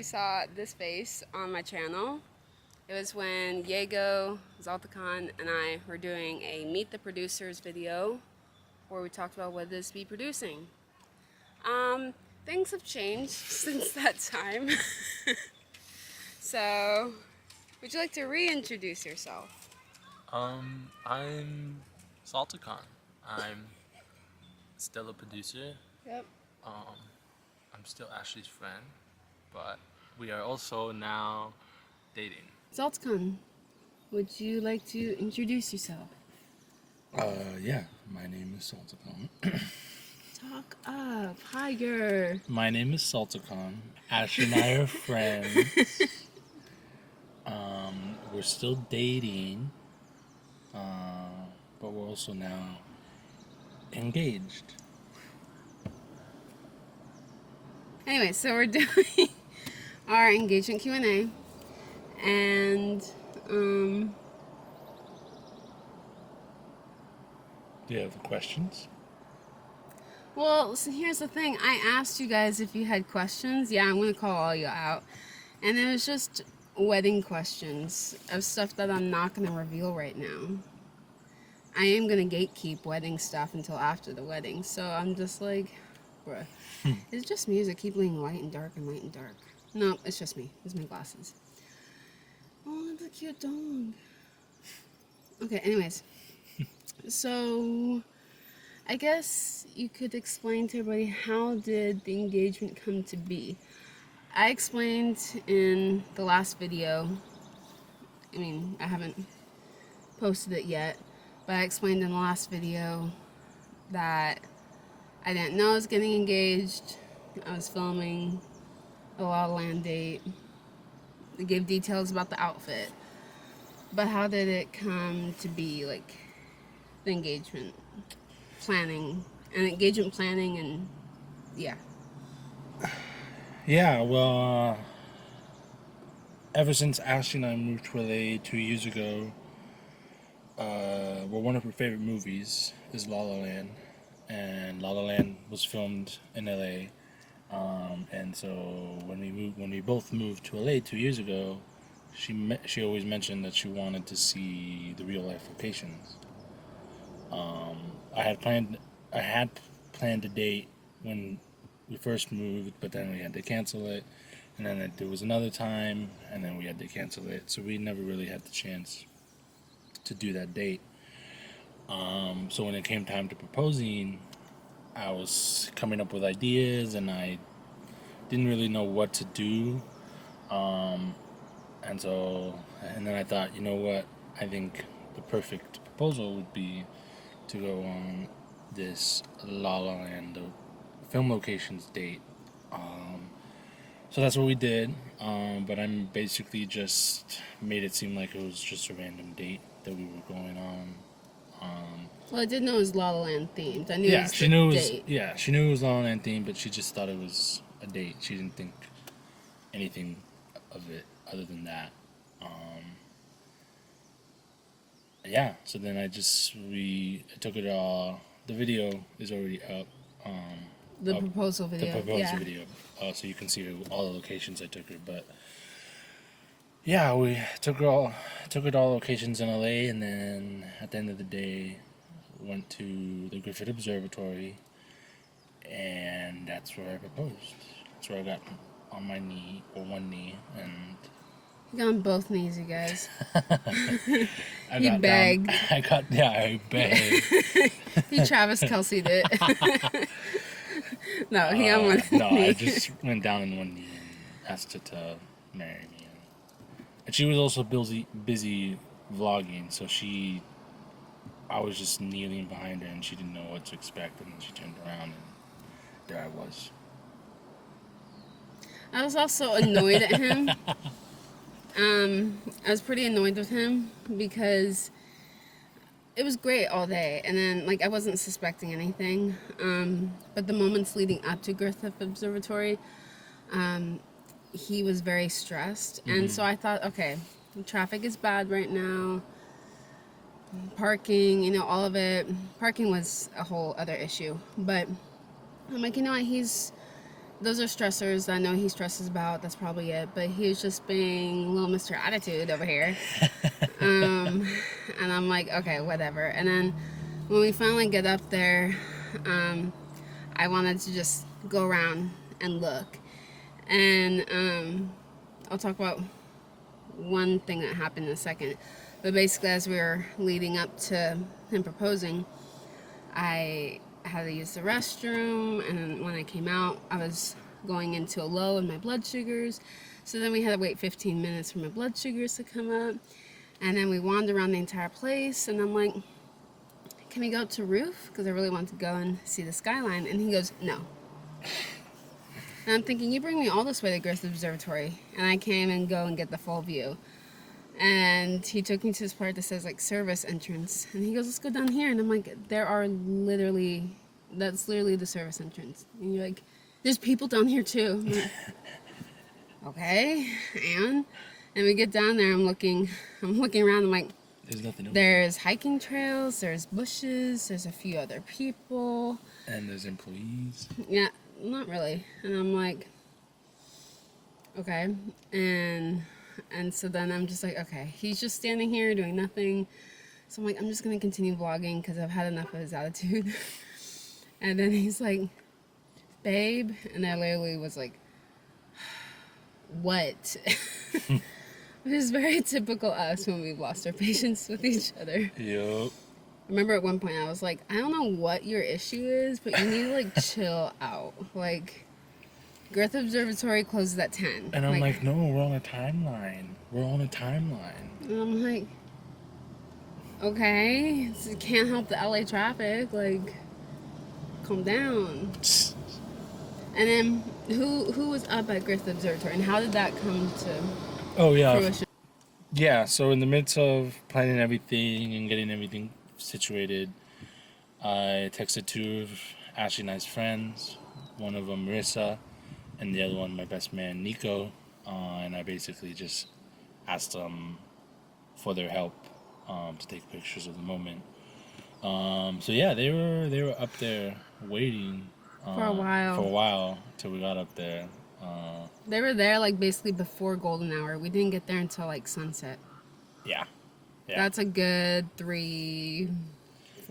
saw this face on my channel. It was when Diego, Zaltacan, and I were doing a Meet the Producers video where we talked about what it is to be producing. Things have changed since that time. So, would you like to reintroduce yourself? I'm Salticon. I'm still a producer. Yep. I'm still Ashley's friend, but we are also now dating. Zaltacan, would you like to introduce yourself? Yeah, my name is Salticon. Talk up, higher. My name is Salticon. Ash and I are friends. We're still dating, but we're also now engaged. Anyway, so we're doing our engagement Q&A, and Do you have questions? well, so here's the thing. I asked you guys if you had questions. Yeah, I'm gonna call all you out, and it was just wedding questions of stuff that I'm not gonna reveal right now. I am gonna gatekeep wedding stuff until after the wedding, so I'm just like, bruh. It's just me. Does it keep being light and dark and light and dark? No, it's just me. It's my glasses. Oh, that's a cute dog. Okay, anyways. So, I guess you could explain to everybody, how did the engagement come to be? I explained in the last video, I mean, I haven't posted it yet, but I explained in the last video that I didn't know I was getting engaged. I was filming a La La Land date. I gave details about the outfit. But how did it come to be, like, the engagement planning and yeah. Yeah, well, ever since Ashley and I moved to LA 2 years ago, well, one of her favorite movies is La La Land, and La La Land was filmed in LA. And so when we both moved to LA 2 years ago, she always mentioned that she wanted to see the real life locations. I had planned a date when we first moved, but then we had to cancel it, and then there was another time, and then we had to cancel it. So we never really had the chance to do that date. So when it came time to proposing, I was coming up with ideas, and I didn't really know what to do. And then I thought, you know what? I think the perfect proposal would be to go on this La La Land film locations date. So that's what we did. But I'm basically just made it seem like it was just a random date that we were going on. Well, I did know it was La La Land themed. I knew it Yeah, was she the knew it was. date. Yeah, she knew it was La La Land themed, but she just thought it was a date. She didn't think anything of it other than that. Yeah, so then I took it all. The video is already up. The proposal video. The proposal Yeah. video, so you can see all the locations I took her. But yeah, we took her all locations in LA, and then at the end of the day, went to the Griffith Observatory, and that's where I proposed. That's where I got on my knee, or one knee, and He got on both knees, you guys. I He got begged. down. I begged. He Travis Kelsey'd it. No, he on one No, knee. I just went down on one knee and asked her to marry me. And she was also busy vlogging, so I was just kneeling behind her, and she didn't know what to expect, and then she turned around, and there I was. I was also annoyed at him. I was pretty annoyed with him because it was great all day, and then, like, I wasn't suspecting anything. But the moments leading up to Griffith Observatory, he was very stressed, and so I thought, okay, the traffic is bad right now. Parking, all of it. Parking was a whole other issue, but I'm like, he's those are stressors that I know he stresses about. That's probably it. But he was just being little Mr. Attitude over here. And I'm like, okay, whatever. And then when we finally get up there, I wanted to just go around and look. And I'll talk about one thing that happened in a second. But basically, as we were leading up to him proposing, I had to use the restroom, and then when I came out, I was going into a low in my blood sugars. So then we had to wait 15 minutes for my blood sugars to come up. And then we wandered around the entire place, and I'm like, can we go up to the roof? Because I really want to go and see the skyline. And he goes, no. And I'm thinking, you bring me all this way to Griffith Observatory, and I can't even go and get the full view. And he took me to this part that says like service entrance, and he goes, let's go down here. And I'm like, that's literally the service entrance. And you're like, there's people down here too. I'm like, okay. And we get down there, I'm looking around, I'm like, There's nothing. There's hiking trails, there's bushes, there's a few other people. And there's employees. Yeah, not really. And I'm like, okay. And so then I'm just like, okay, he's just standing here doing nothing. So I'm like, I'm just going to continue vlogging because I've had enough of his attitude. And then he's like, babe. And I literally was like, what? Which is very typical us when we've lost our patience with each other. Yup. I remember at one point I was like, I don't know what your issue is, but you need to like chill out. Like, Griffith Observatory closes at 10. And I'm like, no, we're on a timeline. We're on a timeline. And I'm like, okay, so you can't help the LA traffic. Like, calm down. And then who was up at Griffith Observatory, and how did that come to fruition? Yeah, so in the midst of planning everything and getting everything situated, I texted two of Ashley and I's friends, one of them Marissa, and the other one my best man Nico, and I basically just asked them for their help to take pictures of the moment. So yeah, they were up there waiting For a while till we got up there. They were there like basically before golden hour. We didn't get there until like sunset. Yeah. That's a good 3-4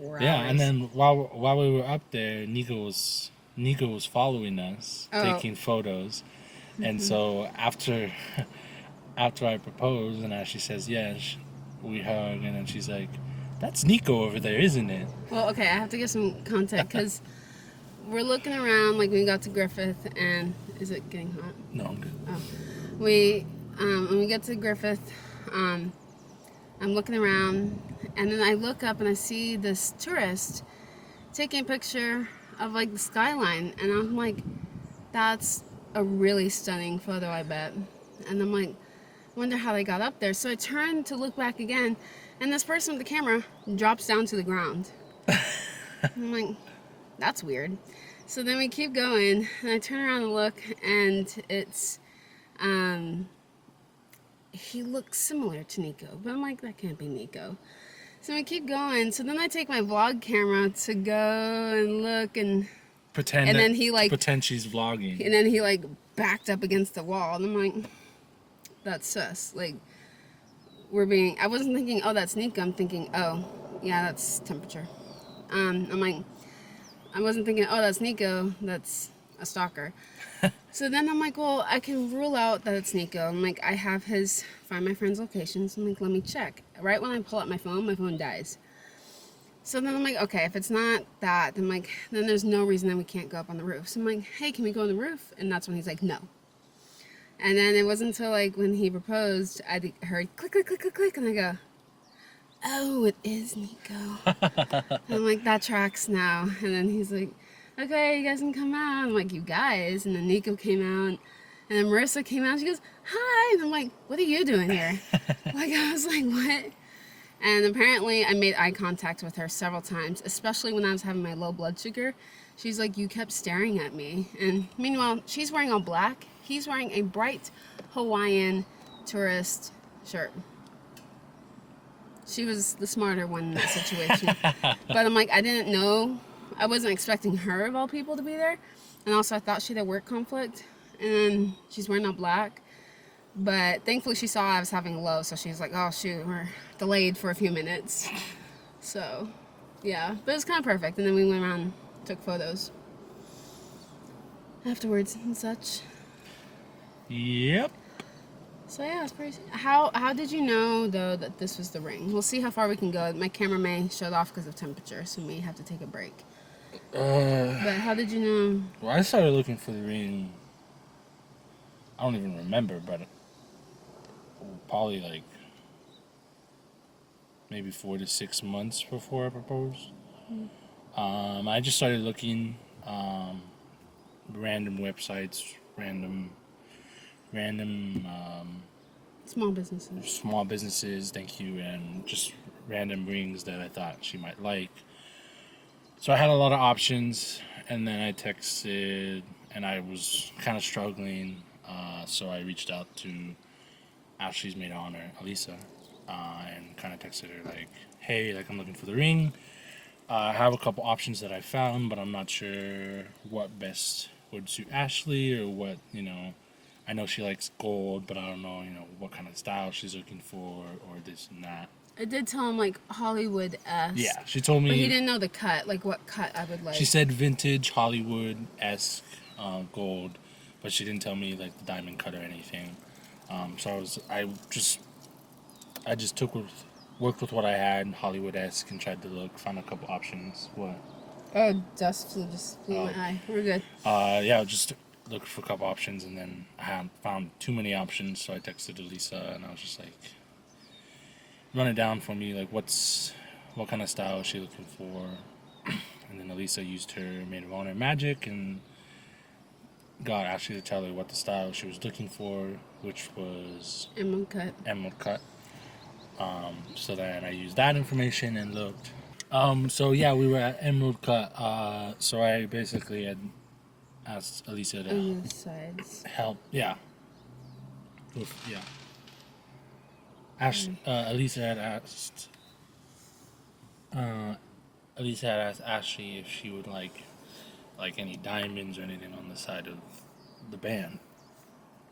hours. Yeah, and then while we were up there, Nico was following us, taking photos. And so after I proposed and Ashley says yes, we hug, and then she's like, that's Nico over there, isn't it? Well, okay, I have to give some context because we're looking around like we got to Griffith, and is it getting hot? No, I'm good. Oh. When we get to Griffith, I'm looking around, and then I look up and I see this tourist taking a picture of like the skyline, and I'm like, that's a really stunning photo, I bet. And I'm like, wonder how they got up there. So I turn to look back again, and this person with the camera drops down to the ground. I'm like, that's weird. So then we keep going, and I turn around and look, and it's he looks similar to Nico, but I'm like, that can't be Nico. So we keep going. So then I take my vlog camera to go and look and pretend she's vlogging. And then he like backed up against the wall, and I'm like, that's sus. Like, I wasn't thinking, oh, that's Nico. I'm thinking, oh, yeah, that's temperature. I'm like, I wasn't thinking, oh, that's Nico. That's a stalker. So then I'm like, well, I can rule out that it's Nico. I'm like, I have find my friend's locations. I'm like, let me check. Right when I pull out my phone dies. So then I'm like, okay, if it's not that, then there's no reason that we can't go up on the roof. So I'm like, hey, can we go on the roof? And that's when he's like, no. And then it wasn't until like when he proposed, I heard click, click, click, click, click, and I go, oh, it is Nico. And I'm like, that tracks now. And then he's like, okay, you guys can come out. I'm like, you guys. And then Nico came out, and then Marissa came out. She goes, hi. And I'm like, what are you doing here? Like, I was like, what? And apparently I made eye contact with her several times, especially when I was having my low blood sugar. She's like, you kept staring at me. And meanwhile, she's wearing all black. He's wearing a bright Hawaiian tourist shirt. She was the smarter one in that situation. But I'm like, I didn't know. I wasn't expecting her, of all people, to be there. And also I thought she had a work conflict, and then she's wearing all black. But thankfully she saw I was having a low, so she was like, oh shoot, we're delayed for a few minutes. So, yeah, but it was kind of perfect. And then we went around and took photos afterwards and such. Yep. So yeah, it's pretty. How did you know though that this was the ring? We'll see how far we can go. My camera may shut off because of temperature, so we may have to take a break. But how did you know? Well, I started looking for the ring. I don't even remember, but probably like maybe 4 to 6 months before I proposed. I just started looking, random websites, random Small businesses. thank you, and just random rings that I thought she might like. So I had a lot of options, and then I texted, and I was kind of struggling, so I reached out to Ashley's maid of honor, Elisa, and kind of texted her like, hey, like, I'm looking for the ring. I have a couple options that I found, but I'm not sure what best would suit Ashley, or what, I know she likes gold, but I don't know, what kind of style she's looking for, or this and that. I did tell him like Hollywood-esque. Yeah, she told me. But he didn't know the cut, like what cut I would like. She said vintage Hollywood-esque gold, but she didn't tell me like the diamond cut or anything. So I just worked with what I had, Hollywood-esque, and tried to found a couple options. What? Oh, dust just flew my eye. We're good. Yeah, just looked for a couple options, and then I hadn't found too many options, so I texted Elisa, and I was just like, run it down for me, like what kind of style is she looking for? And then Elisa used her maid of honor magic and got Ashley to tell her what the style she was looking for, which was emerald cut. So then I used that information and looked. So yeah, we were at emerald cut. So I basically had asked Elisa to help. Yeah. Yeah. Elisa had asked Ashley if she would like any diamonds or anything on the side of the band.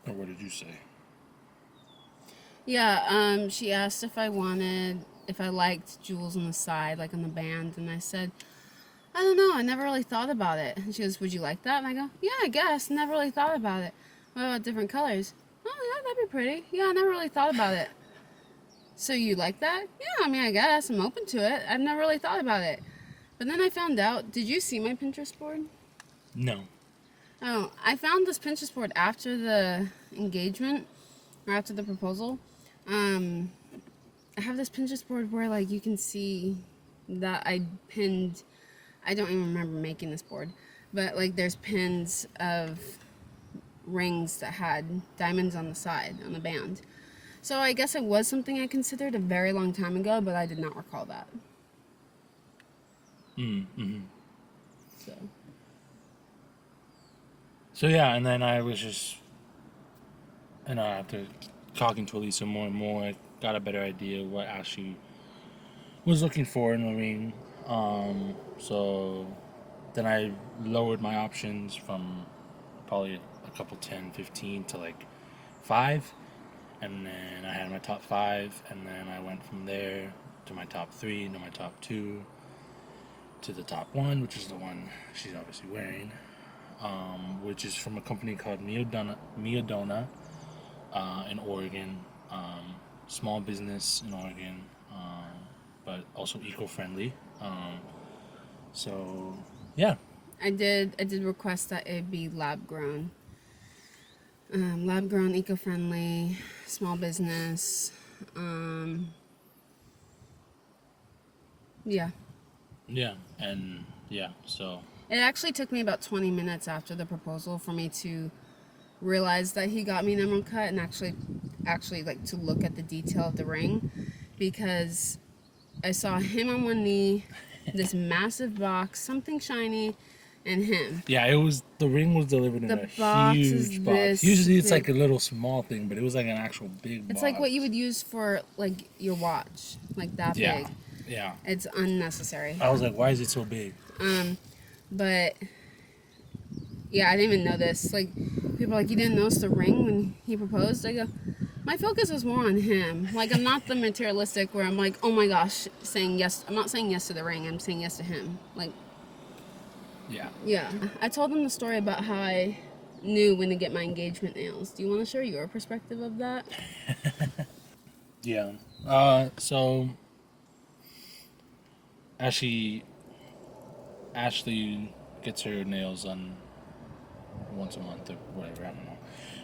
Or what did you say? Yeah, she asked if I liked jewels on the side, like on the band, and I said, I don't know, I never really thought about it. And she goes, would you like that? And I go, yeah, I guess, never really thought about it. What about different colors? Oh, yeah, that'd be pretty. Yeah, I never really thought about it. So you like that? Yeah, I mean, I guess, I'm open to it. I've never really thought about it. But then I found out, did you see my Pinterest board? No. Oh, I found this Pinterest board after the engagement, or after the proposal. I have this Pinterest board where, like, you can see that I pinned, I don't even remember making this board, but, like, there's pins of rings that had diamonds on the side, on the band. So I guess it was something I considered a very long time ago, but I did not recall that. So yeah, and then I was just, after talking to Elisa more and more, I got a better idea of what Ashley was looking for in the ring. So then I lowered my options from probably a couple 10, 15 to like 5. And then I had my top 5, and then I went from there to my top 3, to my top 2, to the top 1, which is the one she's obviously wearing, which is from a company called Miodona in Oregon. Small business in Oregon, but also eco-friendly. So yeah. I did request that it be lab grown. Lab grown, eco-friendly, small business. Yeah. Yeah, and yeah, so. It actually took me about 20 minutes after the proposal for me to realize that he got me an emerald cut, and actually like to look at the detail of the ring, because I saw him on one knee, this massive box, something shiny, and him. Yeah, the ring was delivered in a huge box. Usually it's like a little small thing, but it was like an actual big box. It's like what you would use for like your watch, like that big. Yeah. It's unnecessary. I was like, why is it so big? But Yeah, I didn't even know this. Like, people are like, you didn't notice the ring when he proposed? I go, my focus was more on him. Like, I'm not the materialistic where I'm like, oh my gosh, saying yes. I'm not saying yes to the ring. I'm saying yes to him. Like, Yeah. yeah. I told him the story about how I knew when to get my engagement nails. Do you want to share your perspective of that? Yeah. So Ashley gets her nails done once a month or whatever, I don't know.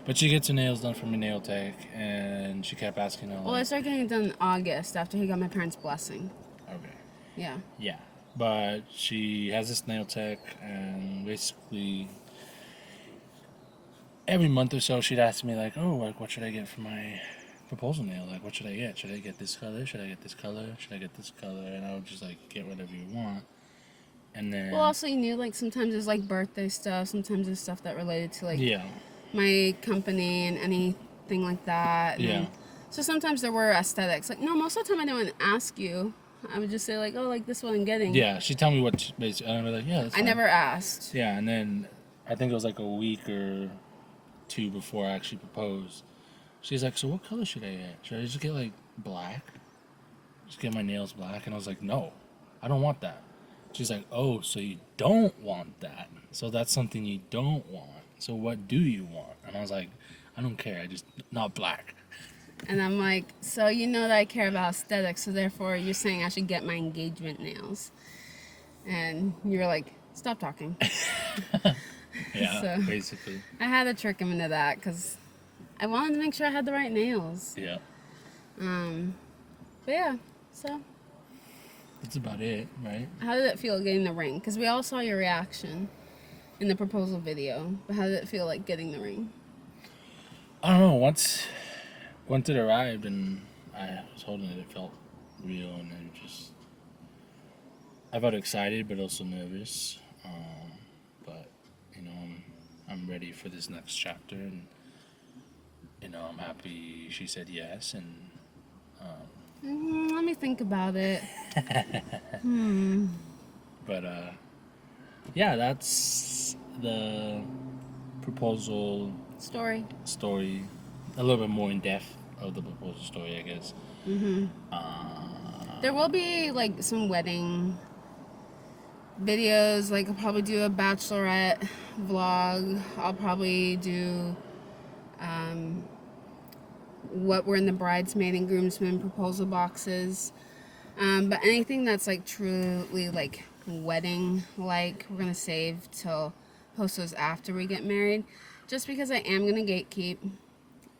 But she gets her nails done from a nail tech, and she kept asking her. Well, I started getting it done in August after he got my parents' blessing. Okay. Yeah. Yeah. But she has this nail tech, and basically every month or so she'd ask me, like, oh, like, what should I get for my proposal nail? Like, what should I get? Should I get this color? Should I get this color? Should I get this color? And I would just, like, get whatever you want. And then... Well, also, you knew, like, sometimes there's, like, birthday stuff. Sometimes there's stuff that related to, like, yeah. my company and anything like that. And Yeah. so sometimes there were aesthetics. Like, no, most of the time I didn't ask you. I would just say, like, oh, like, this one I'm getting. Yeah, she'd tell me what, basically, and I'd be like, yeah, that's fine. I never asked. Yeah, and then I think it was, like, a week or two before I actually proposed. She's like, so what color should I get? Should I just get, like, black? Just get my nails black? And I was like, no, I don't want that. She's like, oh, so you don't want that. So that's something you don't want. So what do you want? And I was like, I don't care. I just, not black. And I'm like, so you know that I care about aesthetics, so therefore you're saying I should get my engagement nails. And you're like, stop talking. Yeah, So, basically. I had to trick him into that because I wanted to make sure I had the right nails. Yeah. But yeah, so That's about it, right? how did it feel getting the ring? Because we all saw your reaction in the proposal video. But how did it feel like getting the ring? I don't know. Once it arrived and I was holding it, it felt real, and then just I felt excited but also nervous. But you know, I'm ready for this next chapter, and you know, I'm happy she said yes, and Let me think about it. but yeah, that's the proposal Story. story, a little bit more in depth of the proposal story, I guess. There will be like some wedding videos. Like I'll probably do a bachelorette vlog. I'll probably do what were in the bridesmaid and groomsmen proposal boxes. But anything that's like truly like wedding like, we're gonna save till post those after we get married, just because I am gonna gatekeep.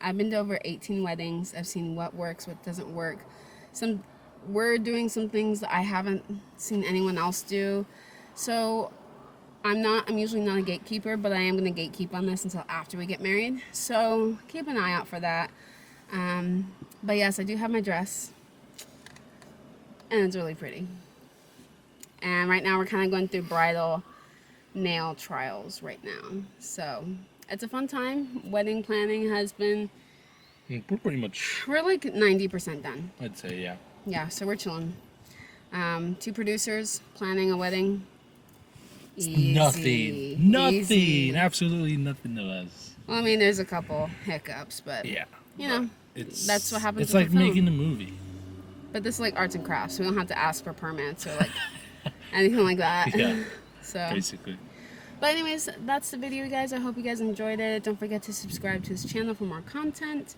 I've been to over 18 weddings. I've seen what works, what doesn't work. We're doing some things that I haven't seen anyone else do. So I'm usually not a gatekeeper, but I am going to gatekeep on this until after we get married. So keep an eye out for that. But yes, I do have my dress. And it's really pretty. And right now we're kind of going through bridal nail trials right now. So it's a fun time. Wedding planning has been... We're pretty much... We're like 90% done. I'd say, yeah. Yeah, so we're chilling. 2 producers planning a wedding. Easy. Nothing. Easy. Absolutely nothing to us. Well, I mean, there's a couple hiccups, but Yeah. you know, that's what happens. It's with like the film. making a movie. But this is like arts and crafts. So we don't have to ask for permits or like anything like that. Yeah. So Basically. But anyways, that's the video, guys. I hope you guys enjoyed it. Don't forget to subscribe to this channel for more content.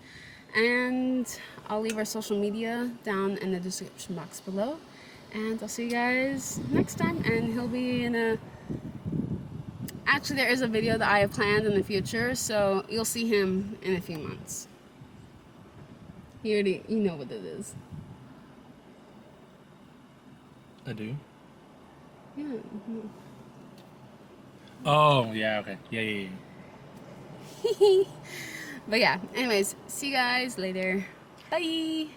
And I'll leave our social media down in the description box below. And I'll see you guys next time. And he'll be in a... Actually, there is a video that I have planned in the future. So you'll see him in a few months. You know what it is. I do. Yeah. Oh, yeah, okay. Yeah. But yeah, anyways, see you guys later. Bye.